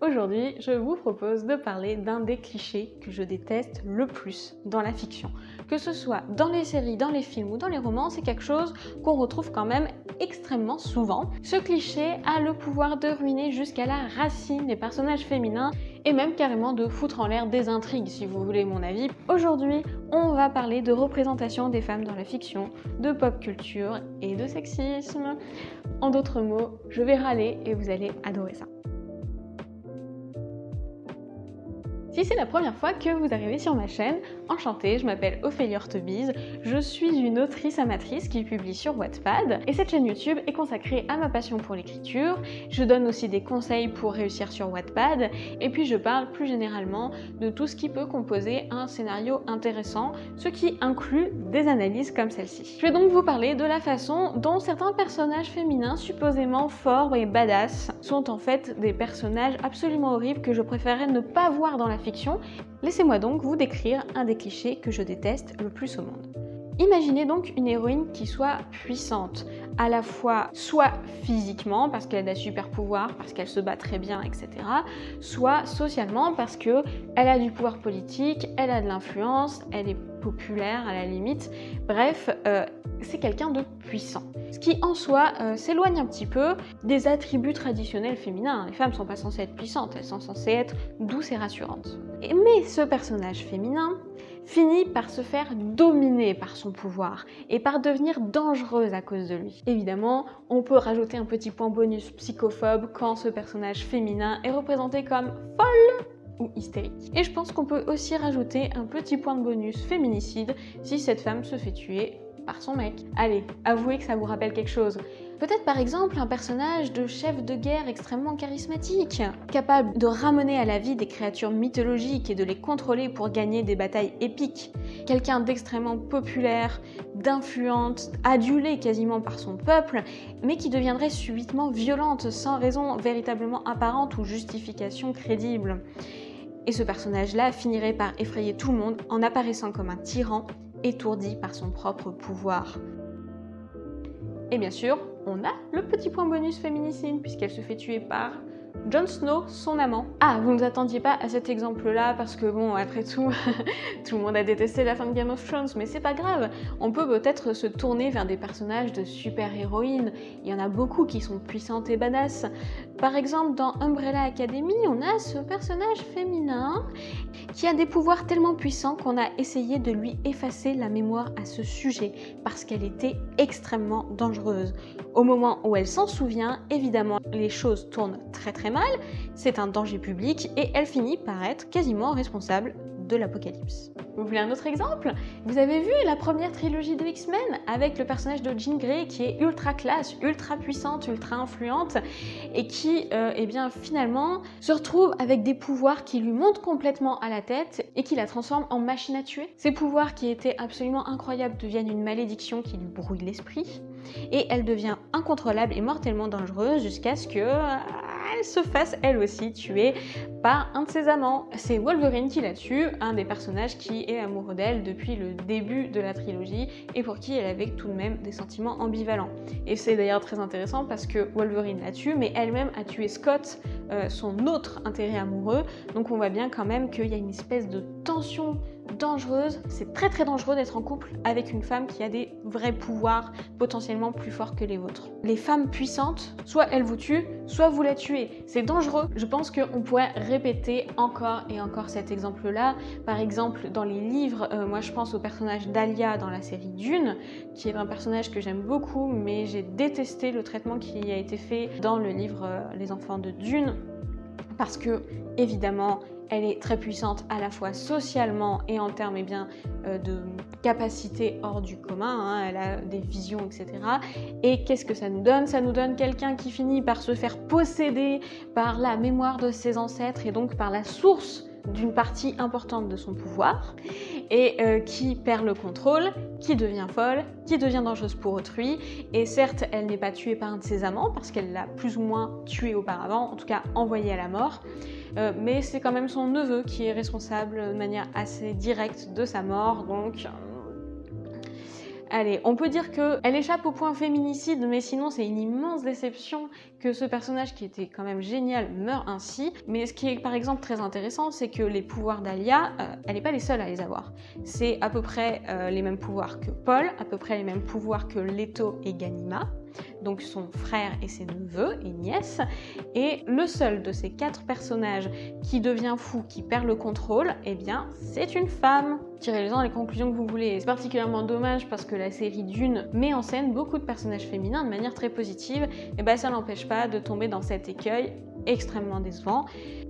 Aujourd'hui, je vous propose de parler d'un des clichés que je déteste le plus dans la fiction. Que ce soit dans les séries, dans les films ou dans les romans, c'est quelque chose qu'on retrouve quand même extrêmement souvent. Ce cliché a le pouvoir de ruiner jusqu'à la racine les personnages féminins et même carrément de foutre en l'air des intrigues, si vous voulez mon avis. Aujourd'hui, on va parler de représentation des femmes dans la fiction, de pop culture et de sexisme. En d'autres mots, je vais râler et vous allez adorer ça. Si c'est la première fois que vous arrivez sur ma chaîne, enchantée, je m'appelle Ophélie Hortebise, je suis une autrice amatrice qui publie sur Wattpad et cette chaîne YouTube est consacrée à ma passion pour l'écriture. Je donne aussi des conseils pour réussir sur Wattpad et puis je parle plus généralement de tout ce qui peut composer un scénario intéressant, ce qui inclut des analyses comme celle-ci. Je vais donc vous parler de la façon dont certains personnages féminins supposément forts et badass sont en fait des personnages absolument horribles que je préférerais ne pas voir dans la fiction. Laissez-moi donc vous décrire un des clichés que je déteste le plus au monde. Imaginez donc une héroïne qui soit puissante, à la fois soit physiquement parce qu'elle a des super pouvoirs, parce qu'elle se bat très bien, etc. soit socialement parce qu'elle a du pouvoir politique, elle a de l'influence, elle est populaire à la limite. Bref, c'est quelqu'un de puissant. Ce qui en soi s'éloigne un petit peu des attributs traditionnels féminins. Les femmes ne sont pas censées être puissantes, elles sont censées être douces et rassurantes. Mais ce personnage féminin finit par se faire dominer par son pouvoir et par devenir dangereuse à cause de lui. Évidemment, on peut rajouter un petit point bonus psychophobe quand ce personnage féminin est représenté comme folle ou hystérique. Et je pense qu'on peut aussi rajouter un petit point de bonus féminicide si cette femme se fait tuer par son mec. Allez, avouez que ça vous rappelle quelque chose. Peut-être par exemple un personnage de chef de guerre extrêmement charismatique, capable de ramener à la vie des créatures mythologiques et de les contrôler pour gagner des batailles épiques. Quelqu'un d'extrêmement populaire, d'influente, adulé quasiment par son peuple, mais qui deviendrait subitement violente sans raison véritablement apparente ou justification crédible. Et ce personnage-là finirait par effrayer tout le monde en apparaissant comme un tyran, étourdi par son propre pouvoir. Et bien sûr, on a le petit point bonus féminicide puisqu'elle se fait tuer par Jon Snow, son amant. Ah, vous ne vous attendiez pas à cet exemple-là parce que bon, après tout, tout le monde a détesté la fin de Game of Thrones, mais c'est pas grave. On peut peut-être se tourner vers des personnages de super-héroïnes. Il y en a beaucoup qui sont puissantes et badass. Par exemple, dans Umbrella Academy, on a ce personnage féminin qui a des pouvoirs tellement puissants qu'on a essayé de lui effacer la mémoire à ce sujet parce qu'elle était extrêmement dangereuse. Au moment où elle s'en souvient, évidemment, les choses tournent très mal, c'est un danger public et elle finit par être quasiment responsable de l'apocalypse. Vous voulez un autre exemple? Vous avez vu la première trilogie de X-Men avec le personnage de Jean Grey qui est ultra classe, ultra puissante, ultra influente et qui, eh bien, finalement se retrouve avec des pouvoirs qui lui montent complètement à la tête et qui la transforment en machine à tuer. Ces pouvoirs qui étaient absolument incroyables deviennent une malédiction qui lui brouille l'esprit et elle devient incontrôlable et mortellement dangereuse jusqu'à ce que elle se fasse elle aussi tuer par un de ses amants. C'est Wolverine qui la tue, un des personnages qui est amoureux d'elle depuis le début de la trilogie et pour qui elle avait tout de même des sentiments ambivalents. Et c'est d'ailleurs très intéressant parce que Wolverine la tue, mais elle-même a tué Scott, son autre intérêt amoureux, donc on voit bien quand même qu'il y a une espèce de tension dangereuse. C'est très dangereux d'être en couple avec une femme qui a des vrais pouvoirs potentiellement plus forts que les vôtres. Les femmes puissantes, soit elles vous tuent, soit vous la tuez. C'est dangereux. Je pense qu'on pourrait répéter encore et encore cet exemple-là. Par exemple, dans les livres, moi je pense au personnage d'Alia dans la série Dune, qui est un personnage que j'aime beaucoup, mais j'ai détesté le traitement qui a été fait dans le livre Les enfants de Dune, parce que, évidemment, elle est très puissante à la fois socialement et en termes de capacité hors du commun, hein, elle a des visions, etc. Et qu'est-ce que ça nous donne? Ça nous donne quelqu'un qui finit par se faire posséder par la mémoire de ses ancêtres et donc par la source d'une partie importante de son pouvoir et qui perd le contrôle, qui devient folle, qui devient dangereuse pour autrui. Et certes, elle n'est pas tuée par un de ses amants parce qu'elle l'a plus ou moins tué auparavant, en tout cas envoyé à la mort. Mais c'est quand même son neveu qui est responsable de manière assez directe de sa mort, donc Allez, on peut dire qu'elle échappe au point féminicide, mais sinon c'est une immense déception que ce personnage qui était quand même génial meure ainsi. Mais ce qui est par exemple très intéressant, c'est que les pouvoirs d'Alia, elle n'est pas les seules à les avoir. C'est à peu près les mêmes pouvoirs que Paul, à peu près les mêmes pouvoirs que Leto et Ganima, donc son frère et ses neveux et nièces. Et le seul de ces 4 personnages qui devient fou, qui perd le contrôle, eh bien c'est une femme. Tirez-en les conclusions que vous voulez. C'est particulièrement dommage parce que la série Dune met en scène beaucoup de personnages féminins de manière très positive, et ben ça n'empêche pas de tomber dans cet écueil extrêmement décevant.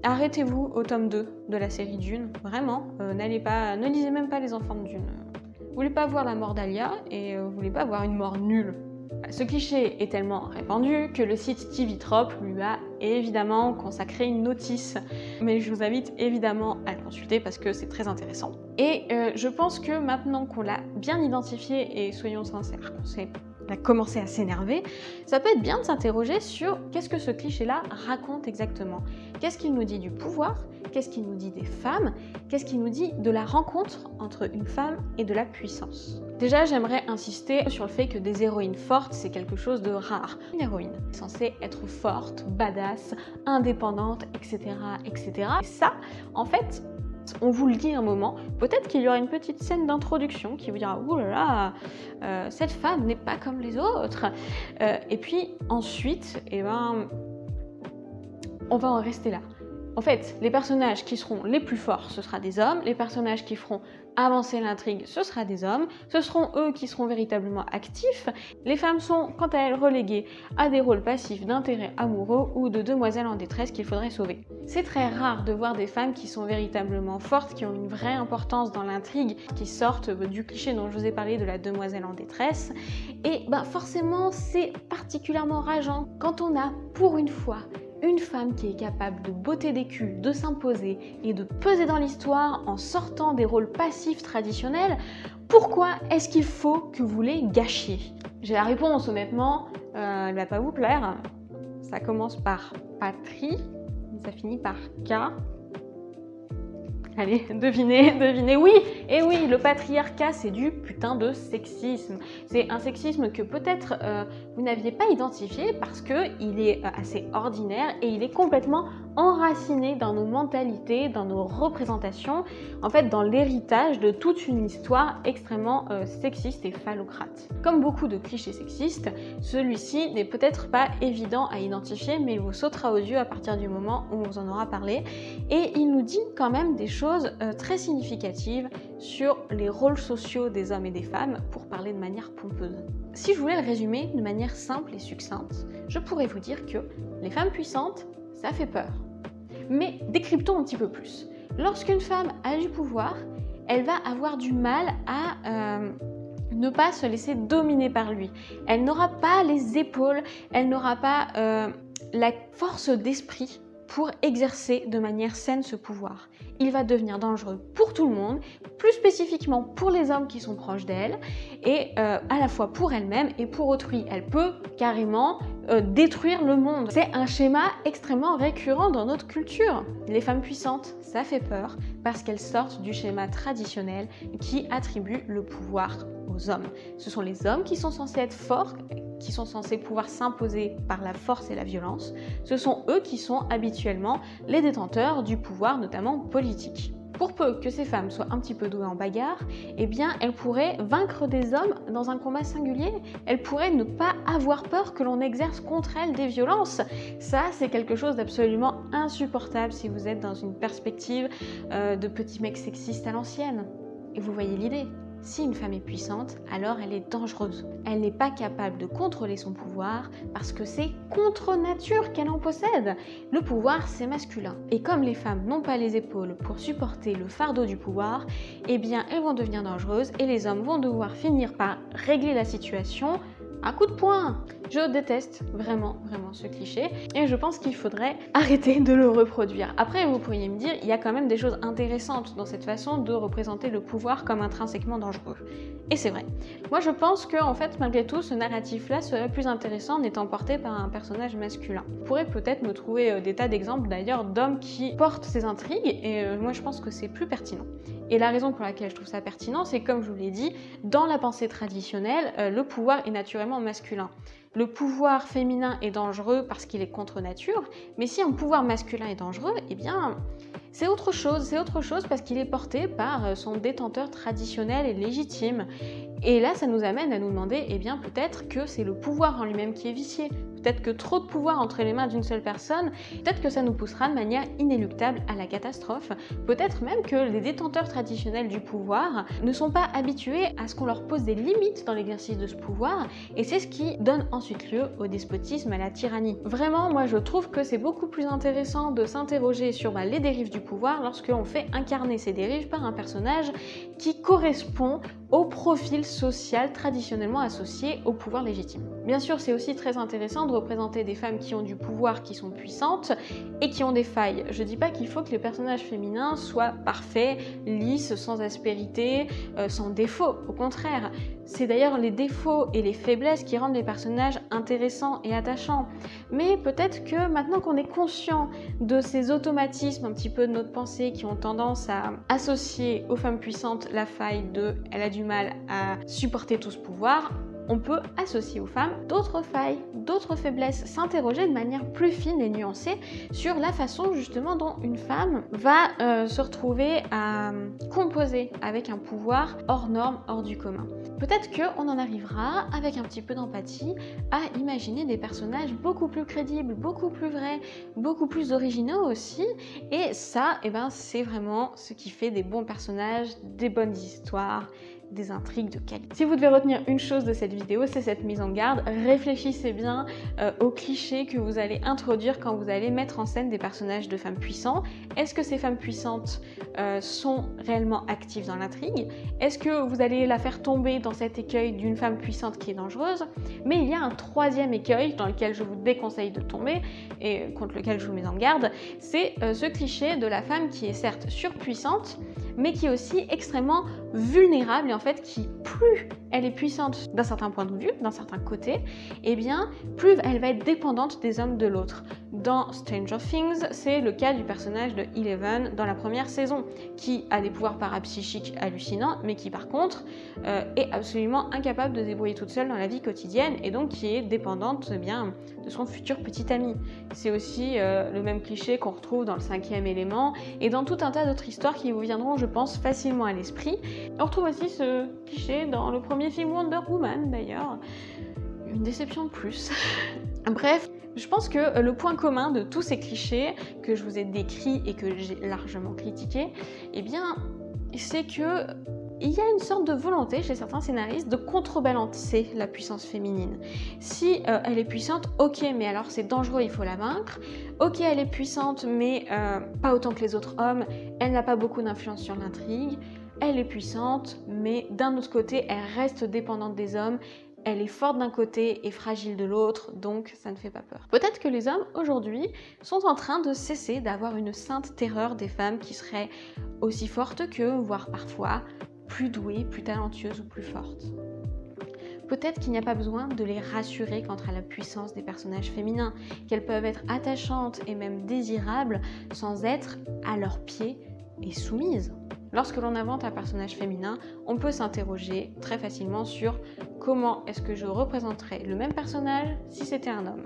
Arrêtez-vous au tome 2 de la série Dune, vraiment, ne lisez même pas Les Enfants de Dune. Vous voulez pas voir la mort d'Alia et vous voulez pas voir une mort nulle. Ce cliché est tellement répandu que le site TV Trop lui a évidemment consacré une notice. Mais je vous invite évidemment à le consulter parce que c'est très intéressant. Et je pense que maintenant qu'on l'a bien identifié et soyons sincères, qu'on a commencé à s'énerver, ça peut être bien de s'interroger sur qu'est-ce que ce cliché-là raconte exactement. Qu'est-ce qu'il nous dit du pouvoir? Qu'est-ce qu'il nous dit des femmes? Qu'est-ce qu'il nous dit de la rencontre entre une femme et de la puissance? Déjà, j'aimerais insister sur le fait que des héroïnes fortes, c'est quelque chose de rare. Une héroïne est censée être forte, badass, indépendante, etc., etc. Et ça, en fait, on vous le dit un moment, peut-être qu'il y aura une petite scène d'introduction qui vous dira « Ouh là là, cette femme n'est pas comme les autres ». Et puis ensuite, eh ben, on va en rester là. En fait, les personnages qui seront les plus forts, ce sera des hommes. Les personnages qui feront avancer l'intrigue, ce sera des hommes. Ce seront eux qui seront véritablement actifs. Les femmes sont, quant à elles, reléguées à des rôles passifs d'intérêt amoureux ou de demoiselles en détresse qu'il faudrait sauver. C'est très rare de voir des femmes qui sont véritablement fortes, qui ont une vraie importance dans l'intrigue, qui sortent du cliché dont je vous ai parlé de la demoiselle en détresse. Et ben, forcément, c'est particulièrement rageant quand on a, pour une fois, une femme qui est capable de botter des culs, de s'imposer et de peser dans l'histoire en sortant des rôles passifs traditionnels. Pourquoi est-ce qu'il faut que vous les gâchiez? J'ai la réponse, honnêtement, elle va pas vous plaire. Ça commence par Patrie, et ça finit par K. Allez, devinez, oui! Et oui, le patriarcat, c'est du putain de sexisme. C'est un sexisme que peut-être vous n'aviez pas identifié parce qu'il est assez ordinaire et il est complètement enraciné dans nos mentalités, dans nos représentations, en fait dans l'héritage de toute une histoire extrêmement sexiste et phallocrate. Comme beaucoup de clichés sexistes, celui-ci n'est peut-être pas évident à identifier, mais il vous sautera aux yeux à partir du moment où on vous en aura parlé. Et il nous dit quand même des choses très significatives sur les rôles sociaux des hommes et des femmes, pour parler de manière pompeuse. Si je voulais le résumer de manière simple et succincte, je pourrais vous dire que les femmes puissantes, ça fait peur. Mais décryptons un petit peu plus. Lorsqu'une femme a du pouvoir, elle va avoir du mal à ne pas se laisser dominer par lui. Elle n'aura pas les épaules, elle n'aura pas la force d'esprit pour exercer de manière saine ce pouvoir. Il va devenir dangereux pour tout le monde, plus spécifiquement pour les hommes qui sont proches d'elle, et à la fois pour elle-même et pour autrui. Elle peut carrément détruire le monde. C'est un schéma extrêmement récurrent dans notre culture. Les femmes puissantes, ça fait peur parce qu'elles sortent du schéma traditionnel qui attribue le pouvoir aux hommes. Ce sont les hommes qui sont censés être forts, qui sont censés pouvoir s'imposer par la force et la violence. Ce sont eux qui sont habituellement les détenteurs du pouvoir, notamment politique. Pour peu que ces femmes soient un petit peu douées en bagarre, eh bien elles pourraient vaincre des hommes dans un combat singulier. Elles pourraient ne pas avoir peur que l'on exerce contre elles des violences. Ça, c'est quelque chose d'absolument insupportable si vous êtes dans une perspective de petits mecs sexistes à l'ancienne. Et vous voyez l'idée. Si une femme est puissante, alors elle est dangereuse. Elle n'est pas capable de contrôler son pouvoir parce que c'est contre nature qu'elle en possède. Le pouvoir, c'est masculin. Et comme les femmes n'ont pas les épaules pour supporter le fardeau du pouvoir, eh bien elles vont devenir dangereuses et les hommes vont devoir finir par régler la situation à coup de poing. Je déteste vraiment ce cliché et je pense qu'il faudrait arrêter de le reproduire. Après, vous pourriez me dire, il y a quand même des choses intéressantes dans cette façon de représenter le pouvoir comme intrinsèquement dangereux. Et c'est vrai. Moi, je pense que, en fait, malgré tout, ce narratif-là serait plus intéressant en étant porté par un personnage masculin. Vous pourrez peut-être me trouver des tas d'exemples d'ailleurs d'hommes qui portent ces intrigues et moi, je pense que c'est plus pertinent. Et la raison pour laquelle je trouve ça pertinent, c'est comme je vous l'ai dit, dans la pensée traditionnelle, le pouvoir est naturellement masculin. Le pouvoir féminin est dangereux parce qu'il est contre nature, mais si un pouvoir masculin est dangereux, eh bien c'est autre chose parce qu'il est porté par son détenteur traditionnel et légitime. Et là, ça nous amène à nous demander, eh bien peut-être que c'est le pouvoir en lui-même qui est vicié, peut-être que trop de pouvoir entre les mains d'une seule personne, peut-être que ça nous poussera de manière inéluctable à la catastrophe, peut-être même que les détenteurs traditionnels du pouvoir ne sont pas habitués à ce qu'on leur pose des limites dans l'exercice de ce pouvoir, et c'est ce qui donne ensuite lieu au despotisme, à la tyrannie. Vraiment, moi je trouve que c'est beaucoup plus intéressant de s'interroger sur les dérives du pouvoir lorsque l'on fait incarner ces dérives par un personnage qui correspond au profil social traditionnellement associé au pouvoir légitime. Bien sûr, c'est aussi très intéressant de représenter des femmes qui ont du pouvoir, qui sont puissantes et qui ont des failles. Je dis pas qu'il faut que les personnages féminins soient parfaits, lisses, sans aspérité, sans défaut. Au contraire, c'est d'ailleurs les défauts et les faiblesses qui rendent les personnages intéressants et attachants. Mais peut-être que maintenant qu'on est conscient de ces automatismes un petit peu de notre pensée qui ont tendance à associer aux femmes puissantes la faille de « elle a du mal à supporter tout ce pouvoir », on peut associer aux femmes d'autres failles, d'autres faiblesses, s'interroger de manière plus fine et nuancée sur la façon justement dont une femme va se retrouver à composer avec un pouvoir hors norme, hors du commun. Peut-être qu'on en arrivera, avec un petit peu d'empathie, à imaginer des personnages beaucoup plus crédibles, beaucoup plus vrais, beaucoup plus originaux aussi, et ça, c'est vraiment ce qui fait des bons personnages, des bonnes histoires, des intrigues de qualité. Si vous devez retenir une chose de cette vidéo, c'est cette mise en garde. Réfléchissez bien aux clichés que vous allez introduire quand vous allez mettre en scène des personnages de femmes puissantes. Est-ce que ces femmes puissantes sont réellement actives dans l'intrigue? Est-ce que vous allez la faire tomber dans cet écueil d'une femme puissante qui est dangereuse? Mais il y a un troisième écueil dans lequel je vous déconseille de tomber et contre lequel je vous mets en garde, c'est ce cliché de la femme qui est certes surpuissante, mais qui est aussi extrêmement vulnérable et en fait qui, plus elle est puissante d'un certain point de vue, d'un certain côté, et bien plus elle va être dépendante des hommes de l'autre. Dans Stranger Things, c'est le cas du personnage de Eleven dans la première saison, qui a des pouvoirs parapsychiques hallucinants, mais qui par contre est absolument incapable de se débrouiller toute seule dans la vie quotidienne et donc qui est dépendante de son futur petit ami. C'est aussi le même cliché qu'on retrouve dans le 5e élément et dans tout un tas d'autres histoires qui vous viendront, je pense, facilement à l'esprit. On retrouve aussi ce cliché dans le premier film Wonder Woman d'ailleurs. Une déception de plus. Bref, je pense que le point commun de tous ces clichés que je vous ai décrits et que j'ai largement critiqués, c'est que il y a une sorte de volonté chez certains scénaristes de contrebalancer la puissance féminine. Si elle est puissante, ok, mais alors c'est dangereux, il faut la vaincre. Ok, elle est puissante, mais pas autant que les autres hommes, elle n'a pas beaucoup d'influence sur l'intrigue. Elle est puissante, mais d'un autre côté, elle reste dépendante des hommes. Elle est forte d'un côté et fragile de l'autre, donc ça ne fait pas peur. Peut-être que les hommes, aujourd'hui, sont en train de cesser d'avoir une sainte terreur des femmes qui seraient aussi fortes qu'eux, voire parfois plus douées, plus talentueuses ou plus fortes. Peut-être qu'il n'y a pas besoin de les rassurer quant à la puissance des personnages féminins, qu'elles peuvent être attachantes et même désirables sans être à leurs pieds et soumises. Lorsque l'on invente un personnage féminin, on peut s'interroger très facilement sur comment est-ce que je représenterais le même personnage si c'était un homme.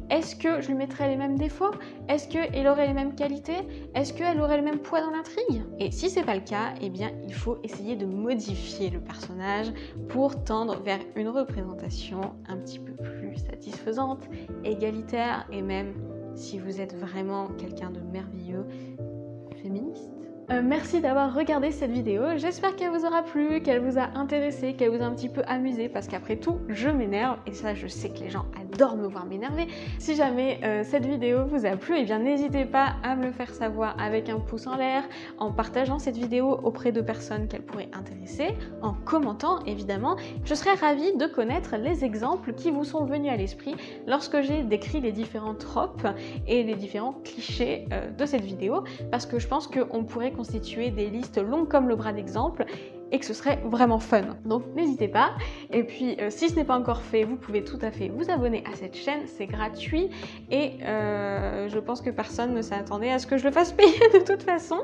Est-ce que je lui mettrais les mêmes défauts? Est-ce qu'elle aurait les mêmes qualités? Est-ce qu'elle aurait le même poids dans l'intrigue? Et si c'est pas le cas, il faut essayer de modifier le personnage pour tendre vers une représentation un petit peu plus satisfaisante, égalitaire et même, si vous êtes vraiment quelqu'un de merveilleux, féministe. Merci d'avoir regardé cette vidéo, j'espère qu'elle vous aura plu, qu'elle vous a intéressé, qu'elle vous a un petit peu amusé parce qu'après tout, je m'énerve et ça je sais que les gens adorent me voir m'énerver. Si jamais cette vidéo vous a plu, n'hésitez pas à me le faire savoir avec un pouce en l'air, en partageant cette vidéo auprès de personnes qu'elle pourrait intéresser, en commentant évidemment. Je serais ravie de connaître les exemples qui vous sont venus à l'esprit lorsque j'ai décrit les différents tropes et les différents clichés de cette vidéo parce que je pense qu'on pourrait constituer des listes longues comme le bras d'exemples et que ce serait vraiment fun. Donc n'hésitez pas. Et puis si ce n'est pas encore fait, vous pouvez tout à fait vous abonner à cette chaîne, c'est gratuit et je pense que personne ne s'attendait à ce que je le fasse payer de toute façon.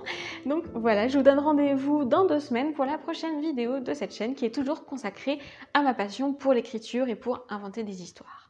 Donc voilà, je vous donne rendez-vous dans 2 semaines pour la prochaine vidéo de cette chaîne qui est toujours consacrée à ma passion pour l'écriture et pour inventer des histoires.